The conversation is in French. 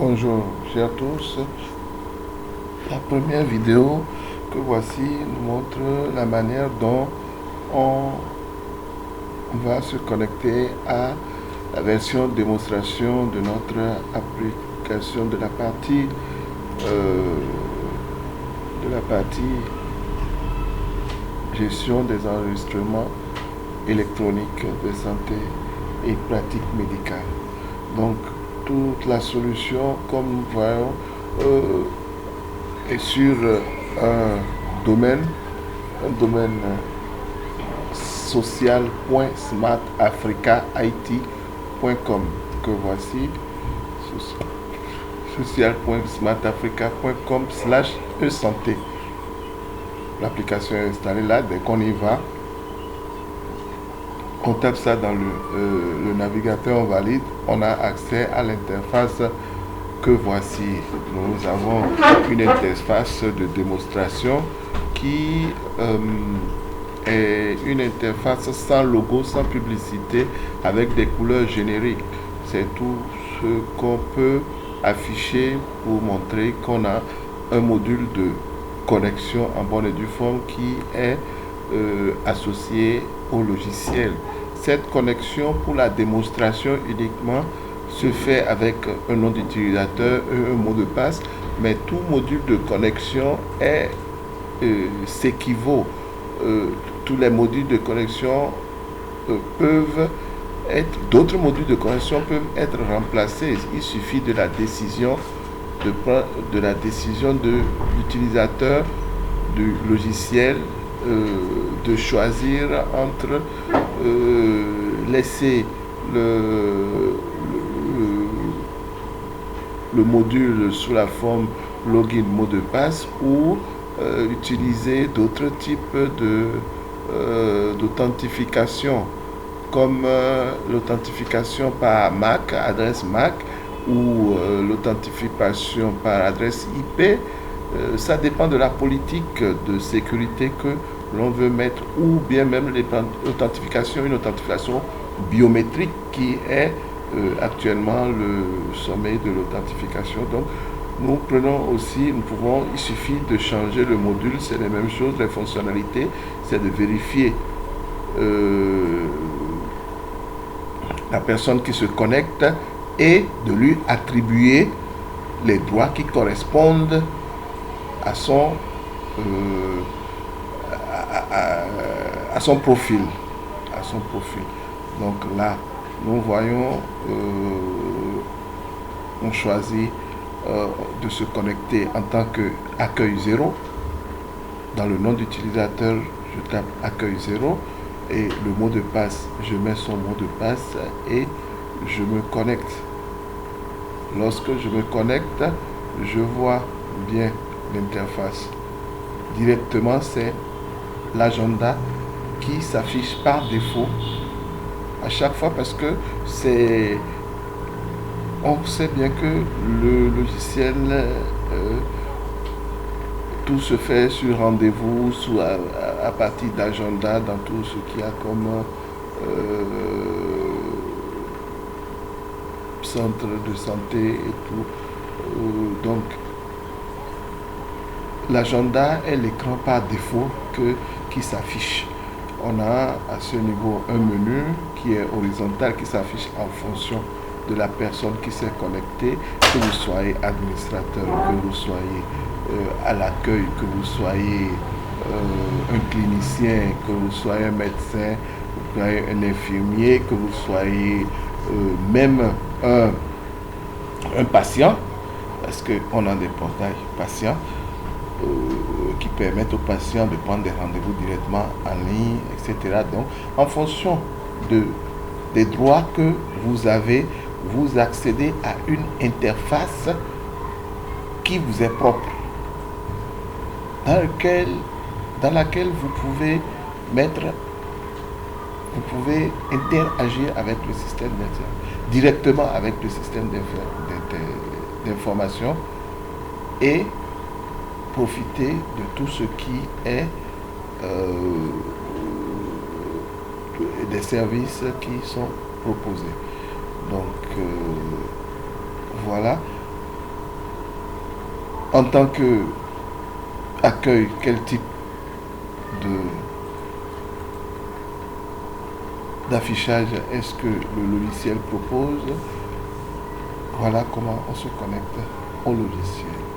Bonjour, chers tous. La première vidéo que voici nous montre la manière dont on va se connecter à la version démonstration de notre application euh, de la partie gestion des enregistrements électroniques de santé et pratiques médicales. Donc toute la solution, comme nous voyons, est sur domaine, un domaine social.smartafricaIT.com que voici, social.smartafrica.com/e-santé. L'application est installée là. Dès qu'on y va, on tape ça dans le navigateur, on valide, on a accès à l'interface que voici. Nous avons une interface de démonstration qui est une interface sans logo, sans publicité, avec des couleurs génériques. C'est tout ce qu'on peut afficher pour montrer qu'on a un module de connexion en bonne et due forme qui est associé au logiciel. Cette connexion pour la démonstration uniquement se fait avec un nom d'utilisateur et un mot de passe, mais tout module de connexion s'équivaut. Tous les modules de connexion d'autres modules de connexion peuvent être remplacés. Il suffit de la décision de l'utilisateur du logiciel de choisir entre laisser le module sous la forme login mot de passe ou utiliser d'autres types d'authentification comme l'authentification par MAC, adresse MAC, ou l'authentification par adresse IP. Ça dépend de la politique de sécurité que l'on veut mettre, ou bien même une authentification biométrique qui est actuellement le sommet de l'authentification. Donc nous pouvons, il suffit de changer le module, c'est les mêmes choses, les fonctionnalités, c'est de vérifier la personne qui se connecte et de lui attribuer les droits qui correspondent à son profil. Donc là, nous voyons, on choisit de se connecter en tant qu'accueil 0. Dans le nom d'utilisateur, je tape accueil 0 et le mot de passe, je mets son mot de passe et je me connecte. Lorsque je me connecte, je vois bien l'interface. Directement, c'est l'agenda qui s'affiche par défaut à chaque fois parce que on sait bien que le logiciel, tout se fait sur rendez-vous, à partir d'agenda, dans tout ce qu'il y a comme centre de santé et tout. Donc, l'agenda est l'écran par défaut qui s'affiche. On a à ce niveau un menu qui est horizontal, qui s'affiche en fonction de la personne qui s'est connectée, que vous soyez administrateur, que vous soyez à l'accueil, que vous soyez un clinicien, que vous soyez un médecin, que vous soyez un infirmier, que vous soyez même un patient, parce qu'on a des portails patients qui permettent aux patients de prendre des rendez-vous directement en ligne, etc. Donc, en fonction des droits que vous avez, vous accédez à une interface qui vous est propre, dans laquelle vous pouvez interagir avec le système directement avec le système d'information et profiter de tout ce qui est des services qui sont proposés. Donc voilà. En tant que accueil, quel type de d'affichage est-ce que le logiciel propose? Voilà comment on se connecte au logiciel.